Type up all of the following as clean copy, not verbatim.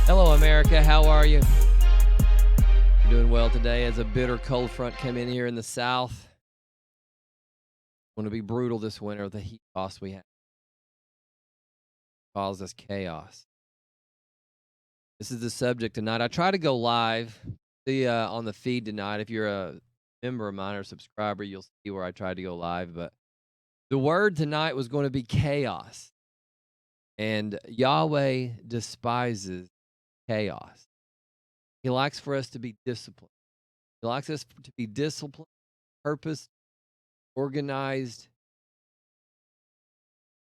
Hello, America. How are you? You're doing well today as a bitter cold front came in here in the south. Going to be brutal this winter. The heat loss we have caused us chaos. This is the subject tonight. I try to go live on the feed tonight. If you're a member of mine or subscriber, you'll see where I tried to go live. But the word tonight was going to be chaos. And Yahweh despises chaos. He likes for us to be disciplined. He likes us to be disciplined, purposed, organized.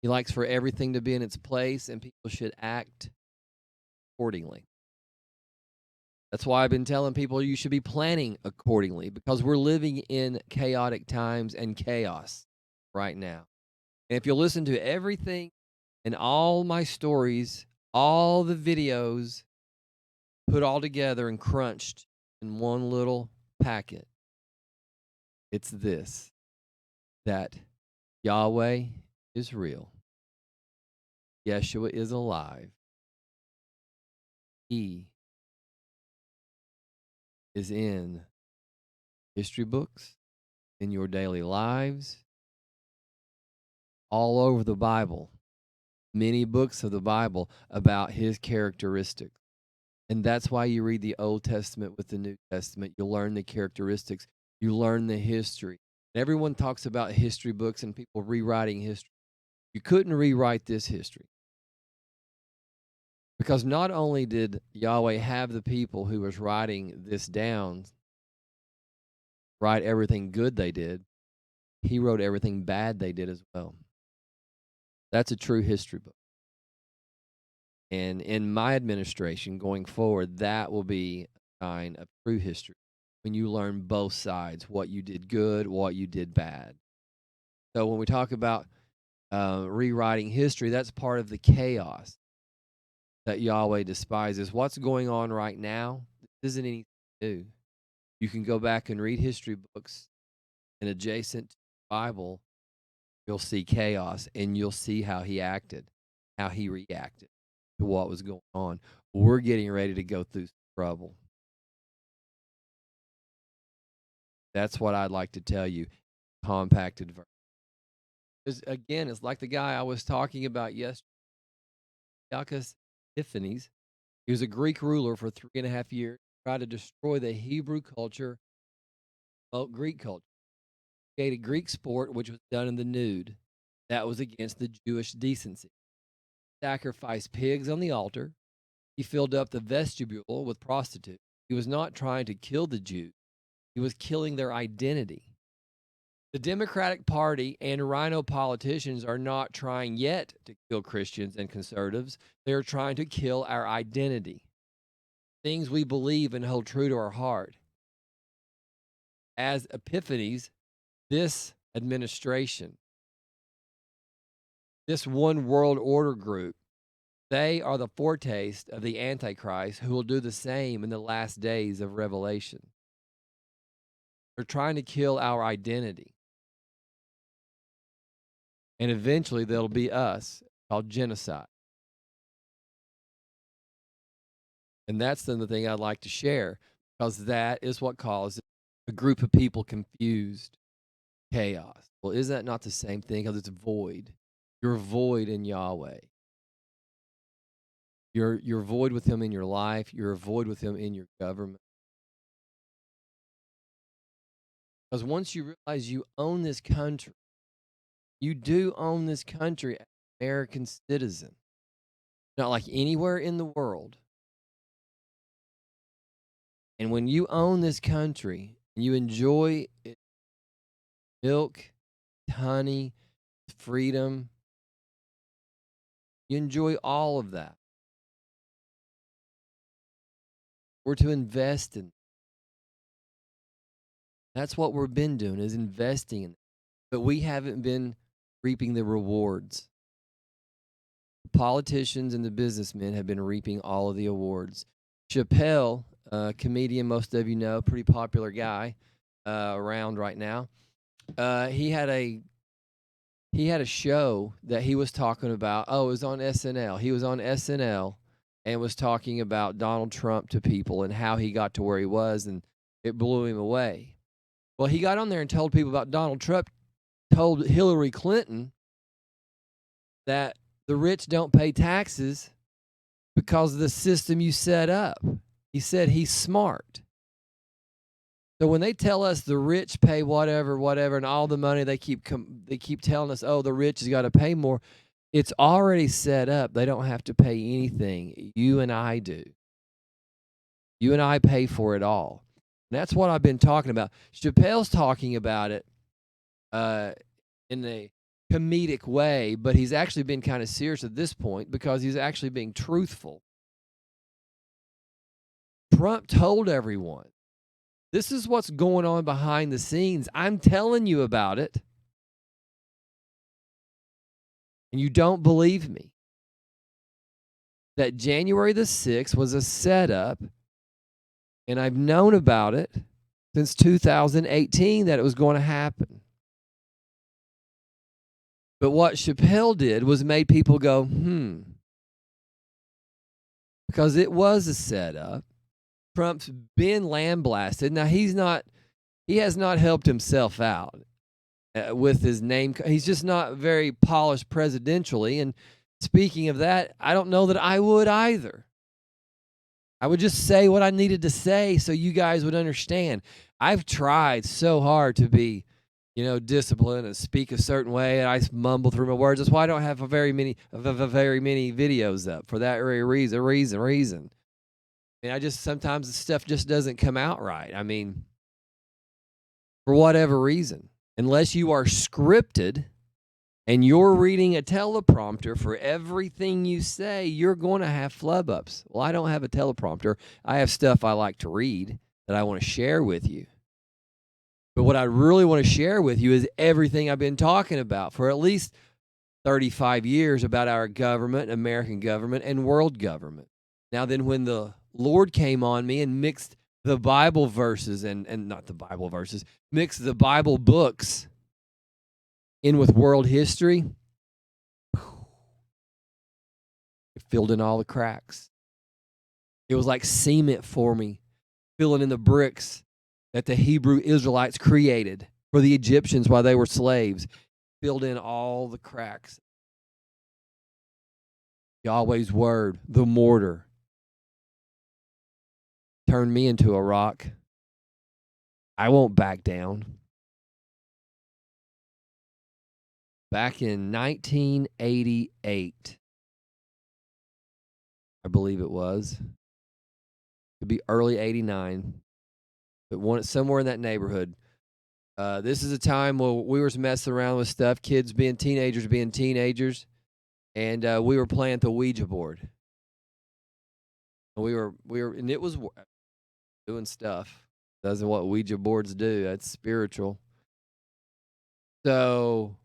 He likes for everything to be in its place, and people should act accordingly. That's why I've been telling people you should be planning accordingly, because we're living in chaotic times and chaos right now. And if you listen to everything and all my stories, all the videos put all together and crunched in one little packet, it's this: that Yahweh is real. Yeshua is alive. He is in history books, in your daily lives, all over the Bible. Many books of the Bible about his characteristics. And that's why you read the Old Testament with the New Testament. You learn the characteristics. You learn the history. And everyone talks about history books and people rewriting history. You couldn't rewrite this history. Because not only did Yahweh have the people who was writing this down write everything good they did, he wrote everything bad they did as well. That's a true history book. And in my administration going forward, that will be a kind of true history when you learn both sides, what you did good, what you did bad. So when we talk about rewriting history, that's part of the chaos that Yahweh despises. What's going on right now isn't anything new. You can go back and read history books, and adjacent to the Bible, you'll see chaos, and you'll see how he acted, how he reacted to what was going on. We're getting ready to go through some trouble. That's what I'd like to tell you, compacted version. Because again, it's like the guy I was talking about yesterday, Antiochus Epiphanes. He was a Greek ruler for 3.5 years, tried to destroy the Hebrew culture, Greek culture. Created Greek sport, which was done in the nude. That was against the Jewish decency. Sacrificed pigs on the altar. He filled up the vestibule with prostitutes. He was not trying to kill the Jews. He was killing their identity. The Democratic Party and rhino politicians are not trying yet to kill Christians and conservatives. They are trying to kill our identity, things we believe and hold true to our heart. As Epiphanes, this administration, this one world order group, they are the foretaste of the Antichrist who will do the same in the last days of Revelation. They're trying to kill our identity. And eventually there'll be us, called genocide. And that's the thing I'd like to share, because that is what causes a group of people confused. Chaos. Well, is that not the same thing? Because it's void. You're void in Yahweh. You're void with him in your life. You're void with him in your government. Because once you realize you own this country, you do own this country as an American citizen. Not like anywhere in the world. And when you own this country and you enjoy it, milk, honey, freedom, you enjoy all of that. We're to invest in. That's what we've been doing, is investing in it. But we haven't been reaping the rewards. The politicians and the businessmen have been reaping all of the awards. Chappelle, a comedian most of you know, pretty popular guy around right now. He had a show that he was talking about. Oh, it was on SNL. He was on SNL and was talking about Donald Trump to people and how he got to where he was, and it blew him away. Well, he got on there and told people about Donald Trump, told Hillary Clinton that the rich don't pay taxes because of the system you set up. He said he's smart. So when they tell us the rich pay whatever, and all the money they keep telling us, oh, the rich has got to pay more. It's already set up. They don't have to pay anything. You and I do. You and I pay for it all. And that's what I've been talking about. Chappelle's talking about it in a comedic way, but he's actually been kind of serious at this point because he's actually being truthful. Trump told everyone, this is what's going on behind the scenes. I'm telling you about it. And you don't believe me. That January the 6th was a setup, and I've known about it since 2018 that it was going to happen. But what Chappelle did was made people go, because it was a setup. Trump's been lambasted. Now, he has not helped himself out with his name. He's just not very polished presidentially. And speaking of that, I don't know that I would either. I would just say what I needed to say so you guys would understand. I've tried so hard to be, disciplined and speak a certain way, and I mumble through my words. That's why I don't have very many videos up for that very reason. I mean, sometimes the stuff just doesn't come out right. I mean, for whatever reason, unless you are scripted and you're reading a teleprompter for everything you say, you're going to have flub ups. Well, I don't have a teleprompter. I have stuff I like to read that I want to share with you. But what I really want to share with you is everything I've been talking about for at least 35 years about our government, American government, and world government. Now then, when the Lord came on me and mixed the Bible verses and not the Bible verses, mixed the Bible books in with world history, it filled in all the cracks. It was like cement for me, filling in the bricks that the Hebrew Israelites created for the Egyptians while they were slaves, filled in all the cracks. Yahweh's word, the mortar, turned me into a rock. I won't back down. Back in 1988, I believe it was. It could be early 89, but somewhere in that neighborhood. This is a time where we were messing around with stuff, kids being teenagers, and we were playing the Ouija board. And we were, and it was doing stuff. That's what Ouija boards do. That's spiritual. So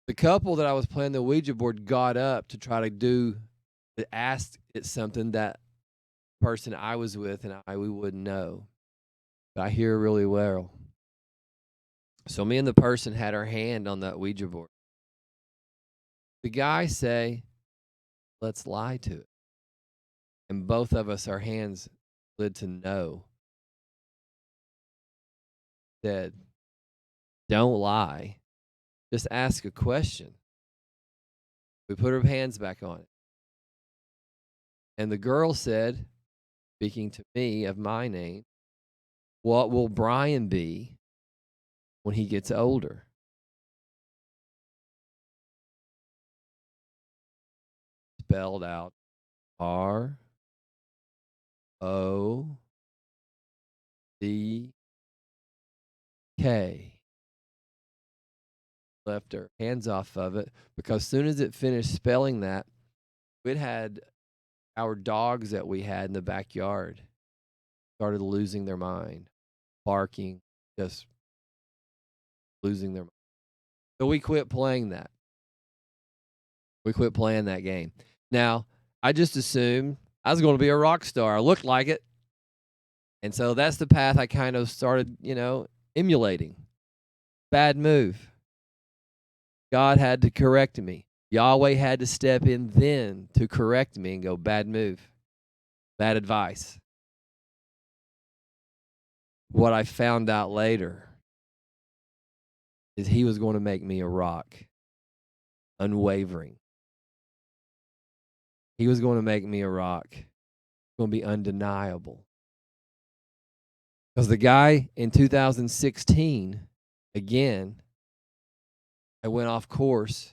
the couple that I was playing the Ouija board got up to try to ask it something that person I was with and we wouldn't know. But I hear really well. So me and the person had our hand on that Ouija board. The guy say, let's lie to it. And both of us, our hands slid to no. Said, don't lie. Just ask a question. We put our hands back on it. And the girl said, speaking to me of my name, what will Brian be when he gets older? Spelled out ROCK. Left her hands off of it because as soon as it finished spelling that, it had our dogs that we had in the backyard started losing their mind, barking, just losing their mind. So we quit playing that. We quit playing that game. Now, I just assumed I was going to be a rock star. I looked like it. And so that's the path I kind of started, emulating. Bad move. God had to correct me. Yahweh had to step in then to correct me and go, bad move, bad advice. What I found out later is he was going to make me a rock, unwavering. He was going to make me a rock, going to be undeniable. Because the guy in 2016, again, I went off course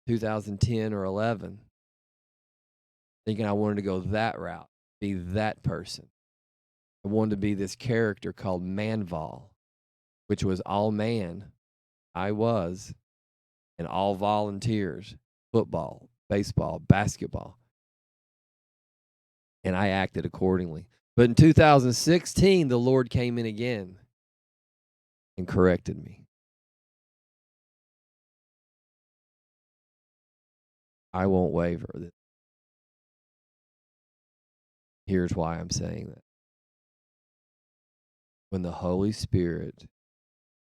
2010 or 11, thinking I wanted to go that route, be that person. I wanted to be this character called Manval, which was all man, I was, and all volunteers, football, baseball, basketball. And I acted accordingly. But in 2016, the Lord came in again and corrected me. I won't waver. Here's why I'm saying that. When the Holy Spirit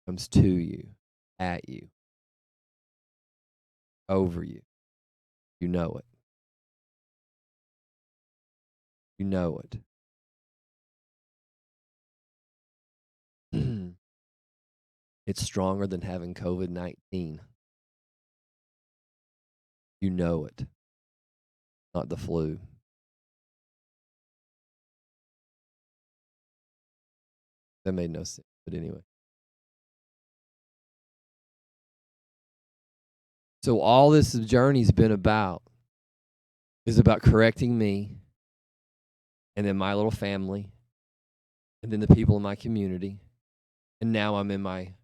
comes to you, at you, over you, you know it. You know it. It's stronger than having COVID-19. You know it. Not the flu. That made no sense, but anyway. So all this journey's been about is about correcting me and then my little family and then the people in my community. And now I'm in my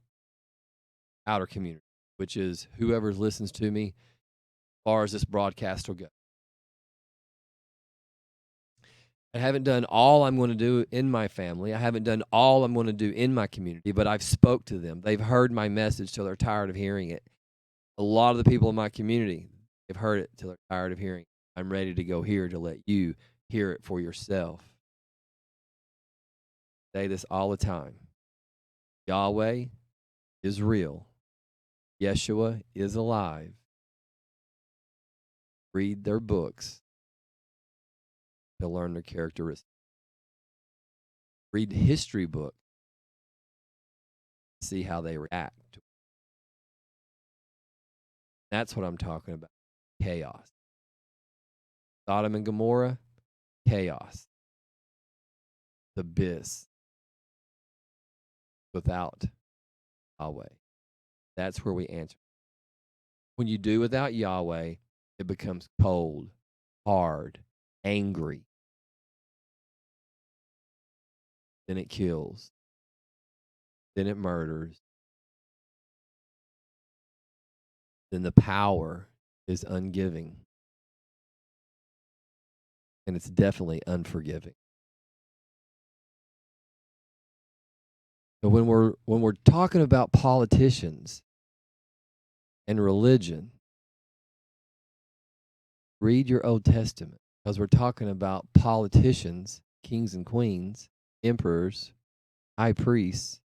outer community, which is whoever listens to me as far as this broadcast will go. I haven't done all I'm going to do in my family. I haven't done all I'm going to do in my community, but I've spoke to them. They've heard my message till they're tired of hearing it. A lot of the people in my community have heard it till they're tired of hearing it. I'm ready to go here to let you hear it for yourself. I say this all the time. Yahweh is real. Yeshua is alive. Read their books to learn their characteristics. Read history books. See how they react to it. That's what I'm talking about. Chaos. Sodom and Gomorrah, chaos. The abyss. Without Yahweh. That's where we answer. When you do without Yahweh, it becomes cold, hard, angry. Then it kills. Then it murders. Then the power is ungiving. And it's definitely unforgiving. But when we're talking about politicians and religion, read your Old Testament, because we're talking about politicians, kings and queens, emperors, high priests,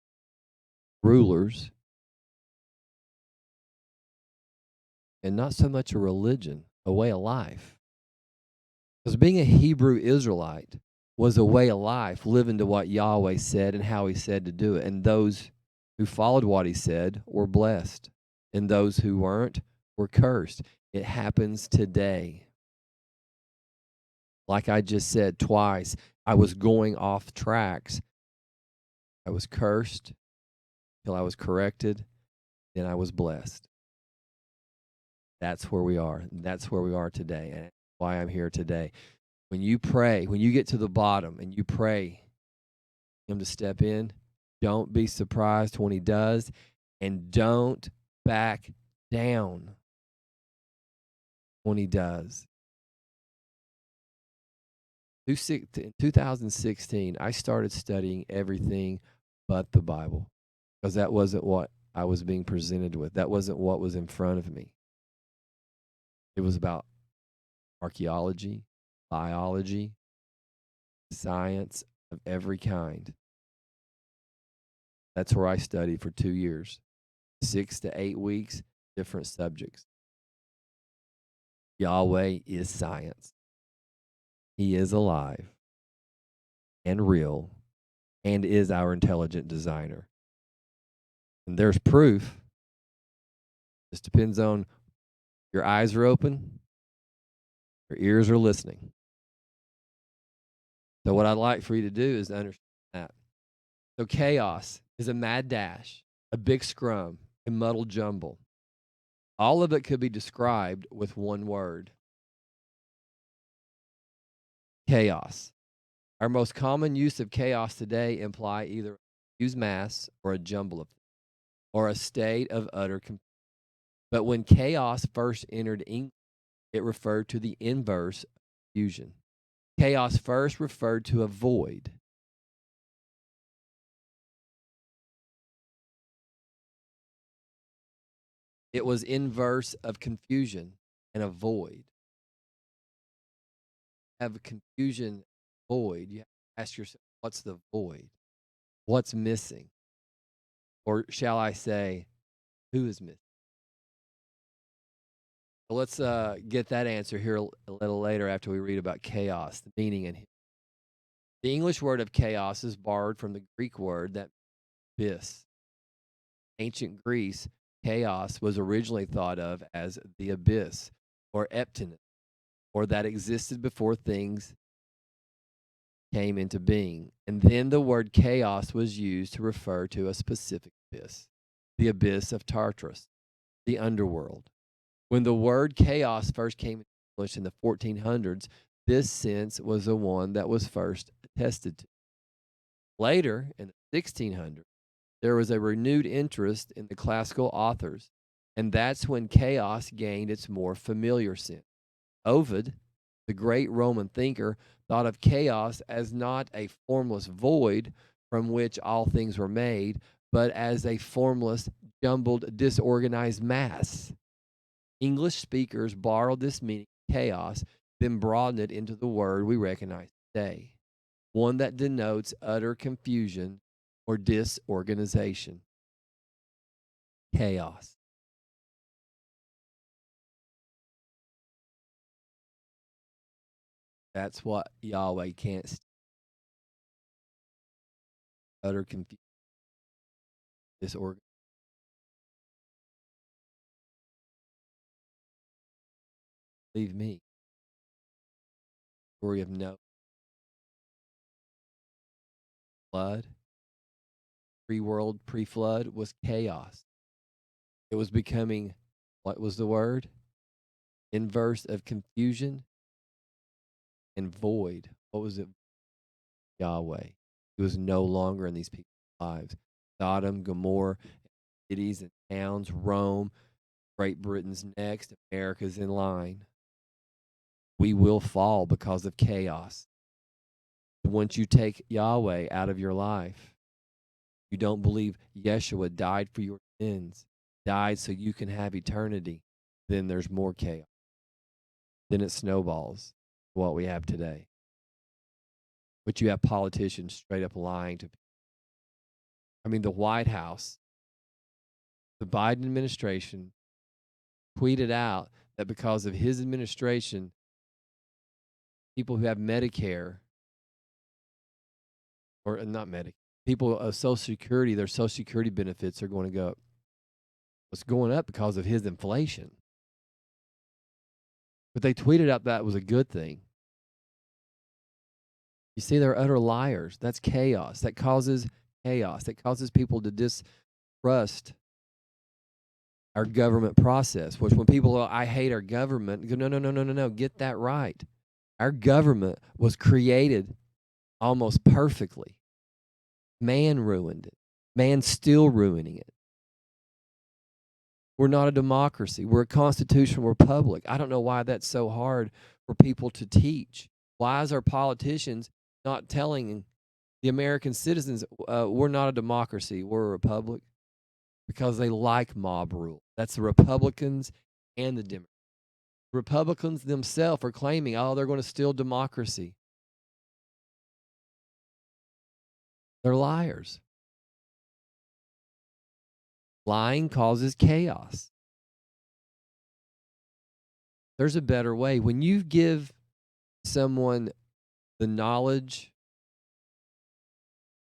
rulers, and not so much a religion, a way of life. Because being a Hebrew Israelite was a way of life, living to what Yahweh said and how he said to do it. And those who followed what he said were blessed. And those who weren't were cursed. It happens today. Like I just said twice, I was going off tracks. I was cursed till I was corrected. Then I was blessed. That's where we are. That's where we are today. And that's why I'm here today. When you pray, when you get to the bottom and you pray him to step in, don't be surprised when he does, and don't back down when he does. In 2016, I started studying everything but the Bible, because that wasn't what I was being presented with. That wasn't what was in front of me. It was about archaeology, biology, science of every kind. That's where I studied for 2 years, 6 to 8 weeks, different subjects. Yahweh is science. He is alive and real and is our intelligent designer. And there's proof. This depends on your eyes are open, your ears are listening. So what I'd like for you to do is understand that. So chaos is a mad dash, a big scrum, a muddled jumble. All of it could be described with one word: chaos. Our most common use of chaos today imply either a confused mass or a jumble of things, or a state of utter confusion. But when chaos first entered English, it referred to the inverse of confusion. Chaos first referred to a void. It was inverse of confusion and a void. Have a confusion, void. You have to ask yourself, what's the void? What's missing? Or shall I say, who is missing? So let's get that answer here a little later after we read about chaos, the meaning in here. The English word of chaos is borrowed from the Greek word that abyss. Ancient Greece, chaos was originally thought of as the abyss or emptiness, or that existed before things came into being. And then the word chaos was used to refer to a specific abyss, the abyss of Tartarus, the underworld. When the word chaos first came into English in the 1400s, this sense was the one that was first attested to. Later, in the 1600s, there was a renewed interest in the classical authors, and that's when chaos gained its more familiar sense. Ovid, the great Roman thinker, thought of chaos as not a formless void from which all things were made, but as a formless, jumbled, disorganized mass. English speakers borrowed this meaning of chaos, then broadened it into the word we recognize today, one that denotes utter confusion or disorganization. Chaos. That's what Yahweh can't stand. Utter confusion, disorganization. Believe me, story of Noah, flood, pre-world, pre-flood was chaos. It was becoming, what was the word? Inverse of confusion and void. What was it? Yahweh. He was no longer in these people's lives. Sodom, Gomorrah, cities and towns, Rome, Great Britain's next, America's in line. We will fall because of chaos. Once you take Yahweh out of your life, you don't believe Yeshua died for your sins, died so you can have eternity, then there's more chaos. Then it snowballs what we have today. But you have politicians straight up lying to people. I mean, the White House, the Biden administration tweeted out that because of his administration, people who have Medicare, or not Medicare, people of Social Security, their Social Security benefits are going to go up. It's going up because of his inflation. But they tweeted out that was a good thing. You see, they're utter liars. That's chaos. That causes chaos. That causes people to distrust our government process, which when people go, I hate our government, go, no, no, no, no, no, no, get that right. Our government was created almost perfectly. Man ruined it. Man's still ruining it. We're not a democracy. We're a constitutional republic. I don't know why that's so hard for people to teach. Why is our politicians not telling the American citizens we're not a democracy, we're a republic? Because they like mob rule. That's the Republicans and the Democrats. Republicans themselves are claiming, oh, they're going to steal democracy. They're liars. Lying causes chaos. There's a better way. When you give someone the knowledge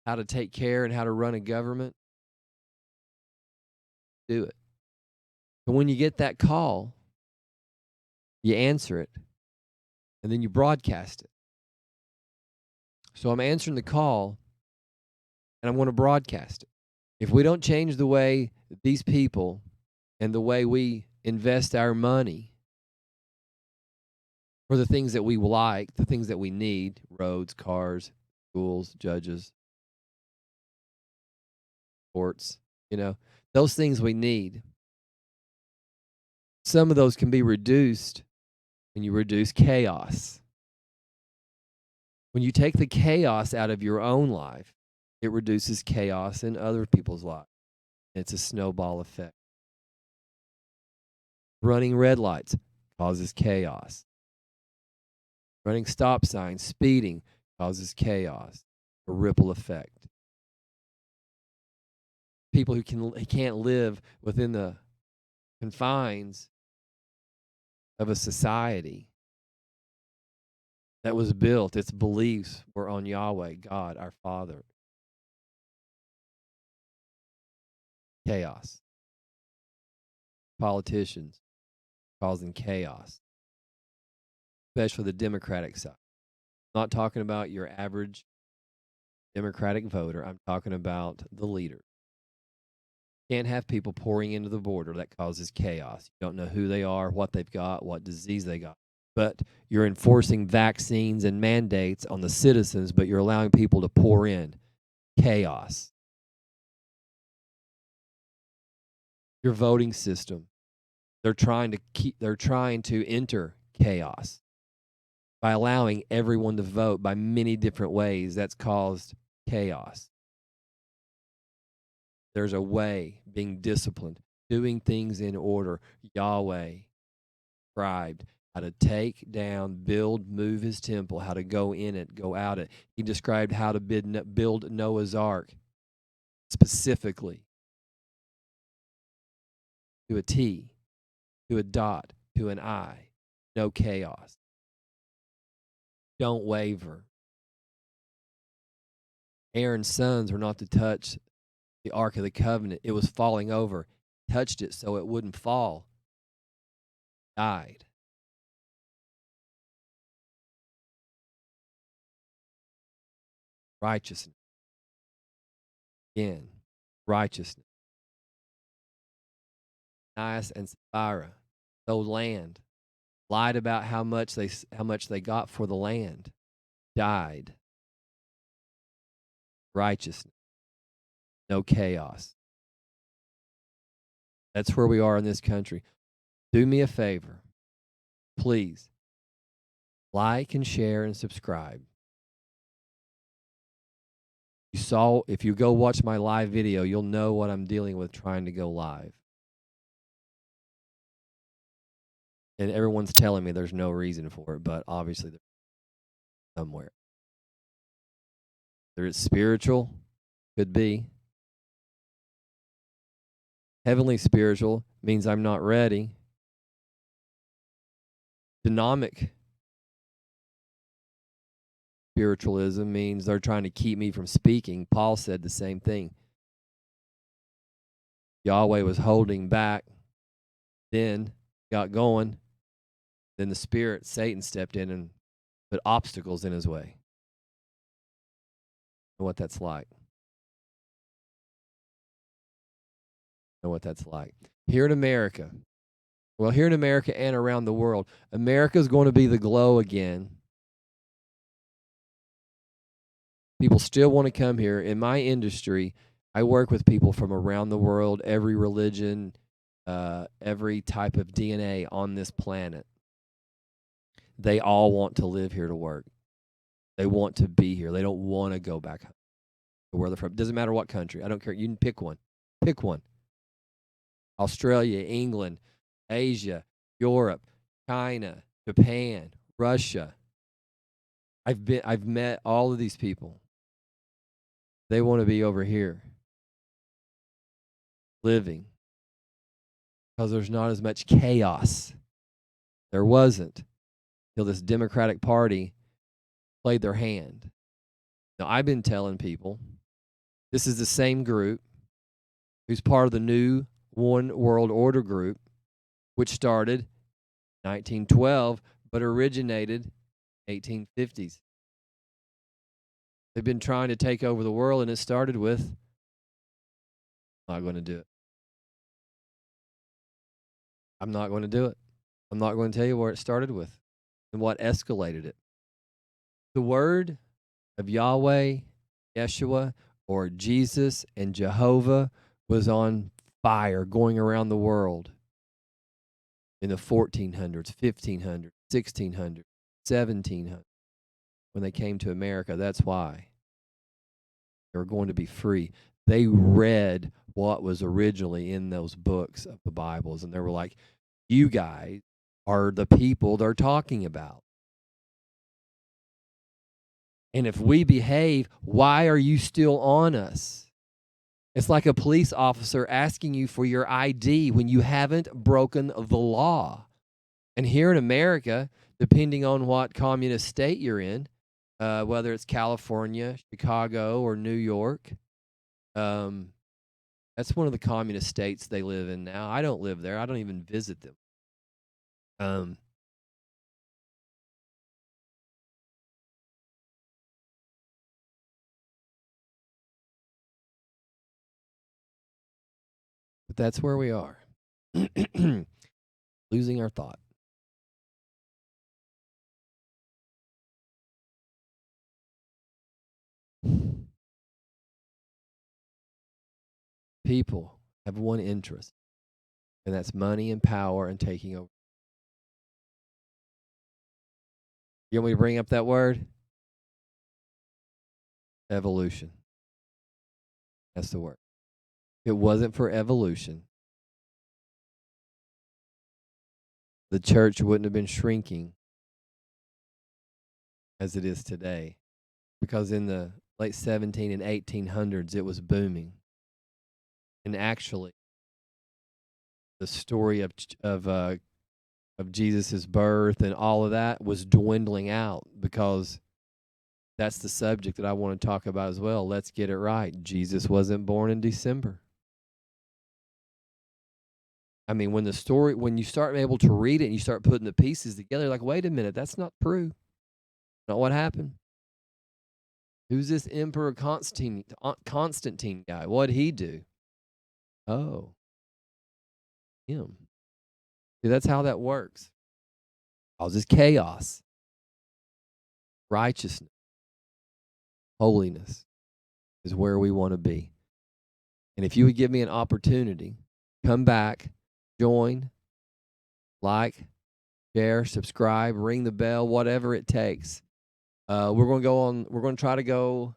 how to take care and how to run a government, do it. But when you get that call, you answer it, and then you broadcast it. So I'm answering the call, and I'm going to broadcast it. If we don't change the way these people and the way we invest our money for the things that we like, the things that we need, roads, cars, schools, judges, sports, those things we need. Some of those can be reduced when you reduce chaos. When you take the chaos out of your own life, it reduces chaos in other people's lives. It's a snowball effect. Running red lights causes chaos. Running stop signs, speeding causes chaos, a ripple effect. People who can't live within the confines of a society that was built, its beliefs were on Yahweh, God, our Father. Chaos. Politicians causing chaos, especially the Democratic side. I'm not talking about your average Democratic voter. I'm talking about the leader. Can't have people pouring into the border. That causes chaos. You don't know who they are, what they've got, what disease they got. But you're enforcing vaccines and mandates on the citizens, but you're allowing people to pour in. Chaos. Your voting system. They're trying to enter chaos by allowing everyone to vote by many different ways. That's caused chaos. There's a way, being disciplined, doing things in order. Yahweh described how to take down, build, move his temple, how to go in it, go out it. He described how to build Noah's Ark specifically to a T, to a dot, to an I. No chaos. Don't waver. Aaron's sons were not to touch the Ark of the Covenant. It was falling over. Touched it so it wouldn't fall. Died. Righteousness. Again, righteousness. Ananias and Sapphira sold land, lied about how much they got for the land, died. Righteousness. No chaos. That's where we are in this country. Do me a favor. Please. Like and share and subscribe. If you go watch my live video, you'll know what I'm dealing with trying to go live. And everyone's telling me there's no reason for it, but obviously there's somewhere. Whether it's spiritual, could be. Heavenly spiritual means I'm not ready. Dynamic spiritualism means they're trying to keep me from speaking. Paul said the same thing. Yahweh was holding back, then got going, then the spirit, Satan, stepped in and put obstacles in his way. Know what that's like. Know what that's like. Here in America, here in America and around the world, America is going to be the glow again. People still want to come here. In my industry, I work with people from around the world, every religion, every type of DNA on this planet. They all want to live here to work. They want to be here. They don't want to go back to where they're from. Doesn't matter what country. I don't care. You can pick one. Pick one. Australia, England, Asia, Europe, China, Japan, Russia. I've met all of these people. They want to be over here living because there's not as much chaos. There wasn't till this Democratic Party played their hand. Now, I've been telling people this is the same group who's part of the new One World Order group, which started 1912 but originated 1850s. They've been trying to take over the world, and it started with, I'm not going to do it. I'm not going to do it. I'm not going to tell you where it started with and what escalated it. The word of Yahweh, Yeshua, or Jesus and Jehovah was on fire going around the world in the 1400s, 1500s, 1600s, 1700s. When they came to America, that's why they were going to be free. They read what was originally in those books of the Bibles, and they were like, you guys are the people they're talking about. And if we behave, why are you still on us? It's like a police officer asking you for your ID when you haven't broken the law. And here in America, depending on what communist state you're in, whether it's California, Chicago, or New York, that's one of the communist states they live in now. I don't live there. I don't even visit them. But that's where we are. Losing our thought. People have one interest, and that's money and power and taking over. You want me to bring up that word? Evolution. That's the word. If it wasn't for evolution, the church wouldn't have been shrinking as it is today, because in the late 17 and 1800s, it was booming. And actually, the story of Jesus's birth and all of that was dwindling out, because that's the subject that I want to talk about as well. Let's get it right. Jesus wasn't born in December. I mean, when you start able to read it and you start putting the pieces together, like, wait a minute, that's not true. Not what happened. Who's this Emperor Constantine guy? What'd he do? Oh, him. See, that's how that works. Causes chaos. Righteousness, holiness is where we want to be. And if you would give me an opportunity, come back, join, like, share, subscribe, ring the bell, whatever it takes. We're going to try to go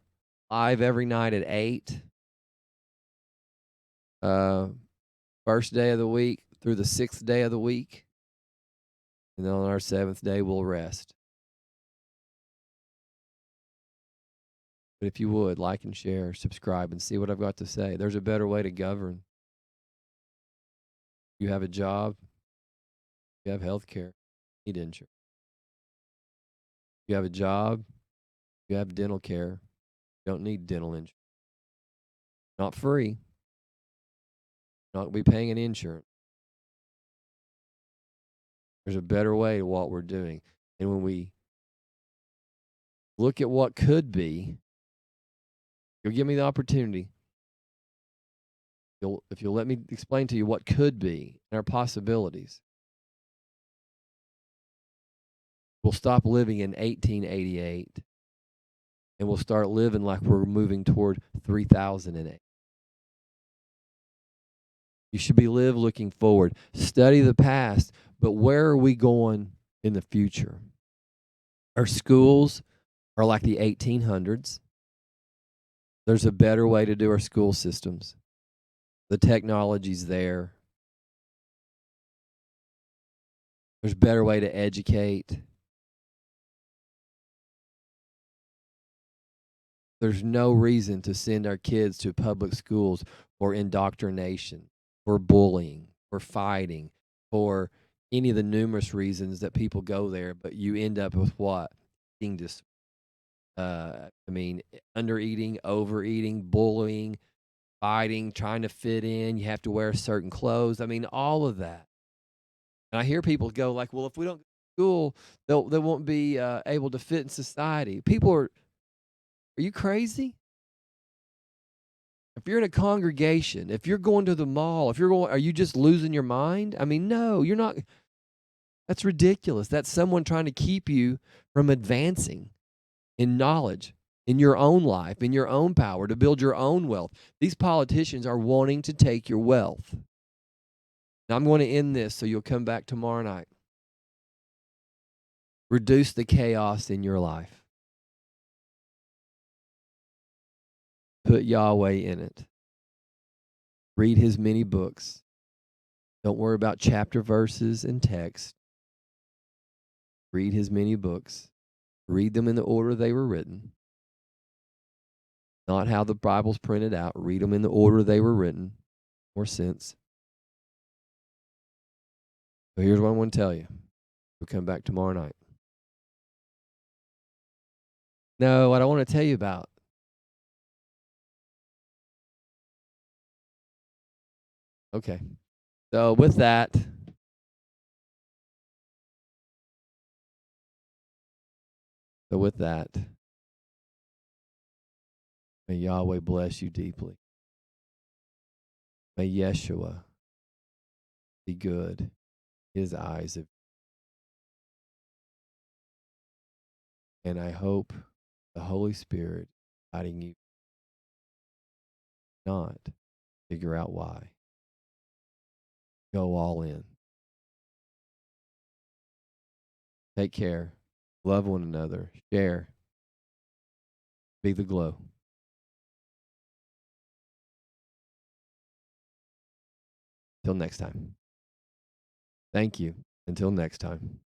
live every night at 8. First day of the week through the 6th day of the week. And then on our 7th day, we'll rest. But if you would, like and share, subscribe, and see what I've got to say. There's a better way to govern. You have a job. You have health care. You need insurance. You have a job. You have dental care. You don't need dental insurance. Not free. Not be paying an insurance. There's a better way to what we're doing. And when we look at what could be, you'll give me the opportunity. If you'll let me explain to you what could be and our possibilities, we'll stop living in 1888 and we'll start living like we're moving toward 3008. You should be looking forward. Study the past, but where are we going in the future? Our schools are like the 1800s. There's a better way to do our school systems. The technology's there. There's a better way to educate. There's no reason to send our kids to public schools for indoctrination, for bullying, for fighting, for any of the numerous reasons that people go there, but you end up with what? Eating I mean, under eating, overeating, bullying, fighting, trying to fit in. You have to wear certain clothes. I mean, all of that. And I hear people go like, "Well, if we don't go to school, they won't be able to fit in society." People are you crazy? If you're in a congregation, if you're going to the mall, if you're going, are you just losing your mind? I mean, no, you're not. That's ridiculous. That's someone trying to keep you from advancing in knowledge, in your own life, in your own power, to build your own wealth. These politicians are wanting to take your wealth. Now, I'm going to end this so you'll come back tomorrow night. Reduce the chaos in your life. Put Yahweh in it. Read his many books. Don't worry about chapter, verses, and text. Read his many books. Read them in the order they were written. Not how the Bible's printed out. Read them in the order they were written. More sense. So here's what I'm going to tell you. We'll come back tomorrow night. No, what I want to tell you about. Okay. So with that, may Yahweh bless you deeply. May Yeshua be good. His eyes have, and I hope the Holy Spirit guiding you not figure out why. Go all in. Take care. Love one another. Share. Be the glow. Till next time. Thank you. Until next time.